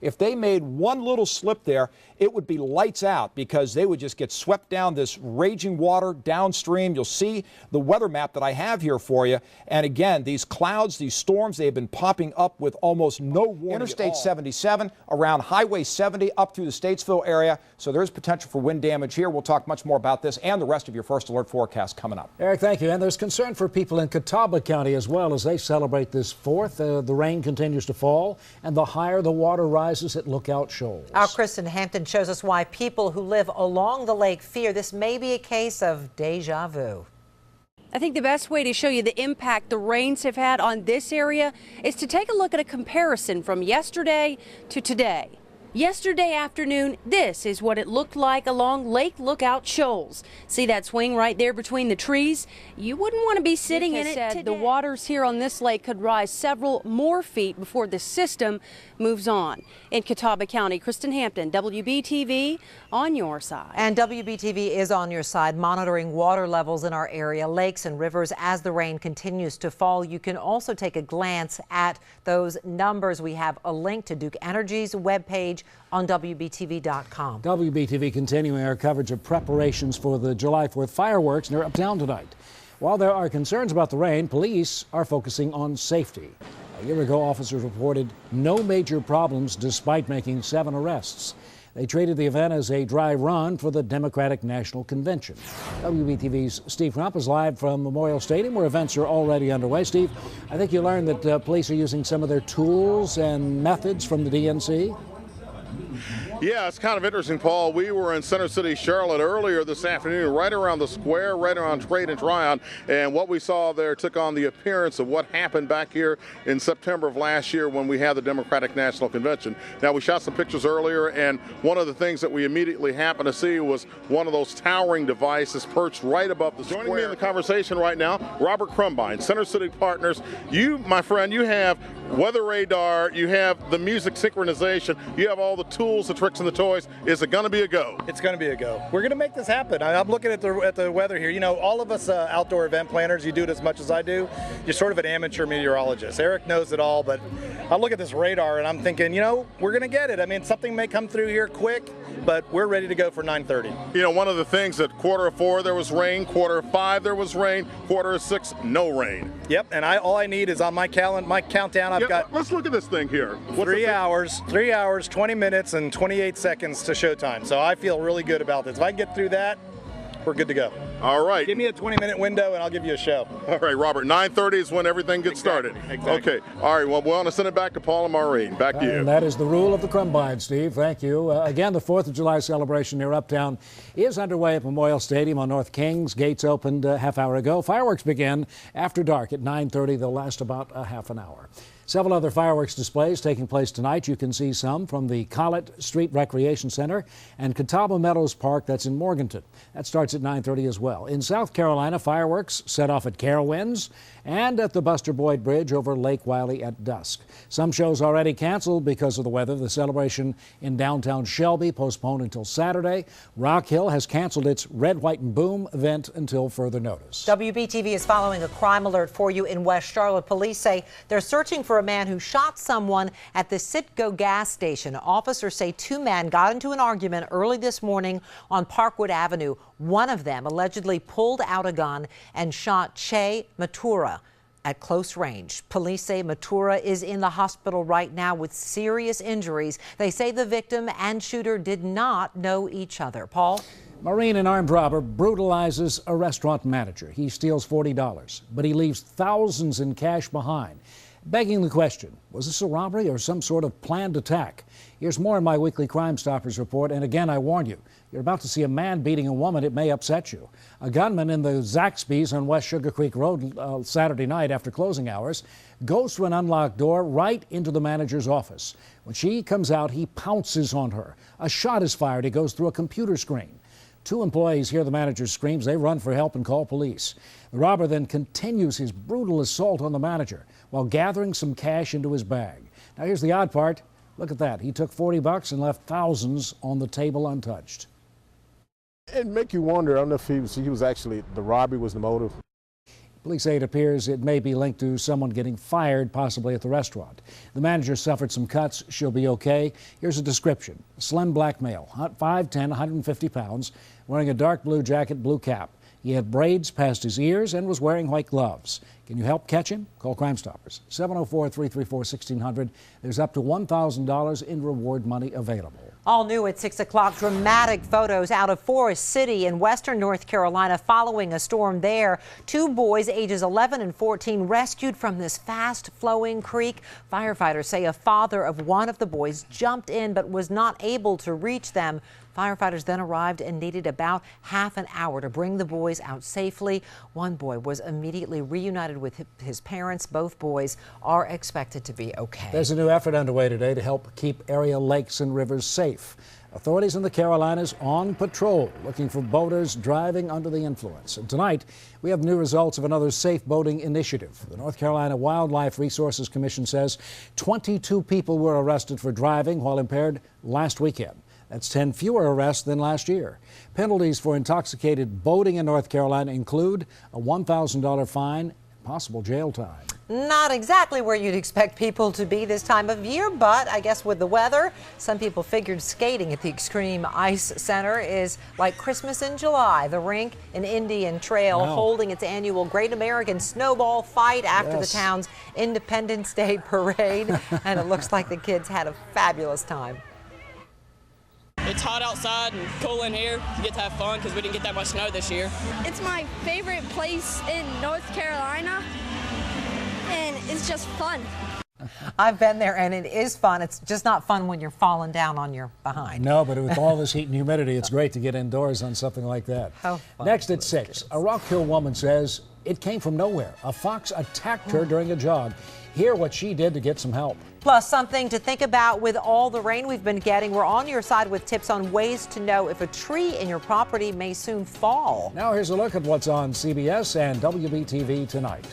If they made one little slip there, it would be lights out because they would just get swept down this raging water downstream. You'll see the weather map that I have here for you. And again, these clouds, these storms, they have been popping up with almost no warning. Interstate 77 around Highway 70 up through the Statesville area. So there's potential for wind damage here. We'll talk much more about this and the rest of your First Alert forecast coming up. Eric, thank you. And there's concern for people in Catawba County as well as they celebrate this 4th. The rain continues to fall, and the higher the water rises at Lookout Shoals. Our Kristen Hampton shows us why people who live along the lake fear this may be a case of deja vu. I think the best way to show you the impact the rains have had on this area is to take a look at a comparison from yesterday to today. Yesterday afternoon, this is what it looked like along Lake Lookout Shoals. See that swing right there between the trees? You wouldn't want to be sitting in it today. The waters here on this lake could rise several more feet before the system moves on. In Catawba County, Kristen Hampton, WBTV, on your side. And WBTV is on your side, monitoring water levels in our area, lakes and rivers as the rain continues to fall. You can also take a glance at those numbers. We have a link to Duke Energy's webpage on WBTV.com. WBTV continuing our coverage of preparations for the July 4th fireworks near Uptown tonight. While there are concerns about the rain, police are focusing on safety. A year ago, officers reported no major problems despite making 7 arrests. They treated the event as a dry run for the Democratic National Convention. WBTV's Steve Crump is live from Memorial Stadium where events are already underway. Steve, I think you learned that police are using some of their tools and methods from the DNC. Yeah, it's kind of interesting, Paul. We were in Center City, Charlotte earlier this afternoon, right around the square, right around Trade and Tryon, and what we saw there took on the appearance of what happened back here in September of last year when we had the Democratic National Convention. Now, we shot some pictures earlier, and one of the things that we immediately happened to see was one of those towering devices perched right above the square. Joining me in the conversation right now, Robert Crumbine, Center City Partners. You, my friend, you have weather radar, you have the music synchronization, you have all the tools, the tricks, and the toys. Is it going to be a go? It's going to be a go. We're going to make this happen. I'm looking at the weather here. You know, all of us outdoor event planners, you do it as much as I do. You're sort of an amateur meteorologist. Eric knows it all, but I look at this radar and I'm thinking, you know, we're going to get it. I mean, something may come through here quick, but we're ready to go for 9:30. You know, one of the things at 4:15 there was rain, 4:05 there was rain, 6:15 no rain. Yep, and all I need is on my calendar, my countdown. I've got. Let's look at this thing here. 3 hours, 20 minutes, and 28 seconds to showtime. So I feel really good about this. If I can get through that, we're good to go. All right. Give me a 20-minute window and I'll give you a show. All right, Robert. 9:30 is when everything gets started. Exactly. Okay. All right. Well, we want to send it back to Paul and Maureen. Back to you. And that is the rule of the Crumbine, Steve. Thank you. Again, the 4th of July celebration near Uptown is underway at Memorial Stadium on North Kings. Gates opened a half hour ago. Fireworks begin after dark at 9:30. They'll last about a half an hour. Several other fireworks displays taking place tonight. You can see some from the Collett Street Recreation Center and Catawba Meadows Park, that's in Morganton. That starts at 9:30 as well. In South Carolina, fireworks set off at Carowinds and at the Buster Boyd Bridge over Lake Wiley at dusk. Some shows already canceled because of the weather. The celebration in downtown Shelby postponed until Saturday. Rock Hill has canceled its Red, White, and Boom event until further notice. WBTV is following a crime alert for you in West Charlotte. Police say they're searching for a man who shot someone at the Citgo gas station. Officers say 2 men got into an argument early this morning on Parkwood Avenue. One of them allegedly pulled out a gun and shot Che Matura at close range. Police say Matura is in the hospital right now with serious injuries. They say the victim and shooter did not know each other. Paul? Maureen, an armed robber, brutalizes a restaurant manager. He steals $40, but he leaves thousands in cash behind. Begging the question, was this a robbery or some sort of planned attack? Here's more in my weekly Crime Stoppers report. And again, I warn you, you're about to see a man beating a woman. It may upset you. A gunman in the Zaxby's on West Sugar Creek Road Saturday night after closing hours goes through an unlocked door right into the manager's office. When she comes out, he pounces on her. A shot is fired. He goes through a computer screen. 2 employees hear the manager's screams. They run for help and call police. The robber then continues his brutal assault on the manager while gathering some cash into his bag. Now, here's the odd part. Look at that. He took $40 and left thousands on the table untouched. It make you wonder. I don't know if he was actually, the robbery was the motive. Police say it appears it may be linked to someone getting fired, possibly at the restaurant. The manager suffered some cuts. She'll be okay. Here's a description. Slim black male, 5'10", 150 pounds, wearing a dark blue jacket, blue cap. He had braids past his ears and was wearing white gloves. Can you help catch him? Call Crime Stoppers. 704-334-1600. There's up to $1,000 in reward money available. All new at 6 o'clock, dramatic photos out of Forest City in western North Carolina following a storm there. 2 boys ages 11 and 14 rescued from this fast-flowing creek. Firefighters say a father of one of the boys jumped in but was not able to reach them. Firefighters then arrived and needed about half an hour to bring the boys out safely. One boy was immediately reunited with his parents. Both boys are expected to be okay. There's a new effort underway today to help keep area lakes and rivers safe. Authorities in the Carolinas on patrol looking for boaters driving under the influence. And tonight, we have new results of another safe boating initiative. The North Carolina Wildlife Resources Commission says 22 people were arrested for driving while impaired last weekend. That's 10 fewer arrests than last year. Penalties for intoxicated boating in North Carolina include a $1,000 fine, possible jail time. Not exactly where you'd expect people to be this time of year, but I guess with the weather, some people figured skating at the Extreme Ice Center is like Christmas in July. The rink in Indian Trail holding its annual Great American Snowball Fight after the town's Independence Day parade, and it looks like the kids had a fabulous time. It's hot outside and cool in here. You get to have fun because we didn't get that much snow this year. It's my favorite place in North Carolina, and it's just fun. I've been there, and it is fun. It's just not fun when you're falling down on your behind. No, but with all this heat and humidity, it's great to get indoors on something like that. How fun. Next at 6, a Rock Hill woman says it came from nowhere. A fox attacked her during a jog. Hear what she did to get some help. Plus, something to think about with all the rain we've been getting. We're on your side with tips on ways to know if a tree in your property may soon fall. Now here's a look at what's on CBS and WBTV tonight.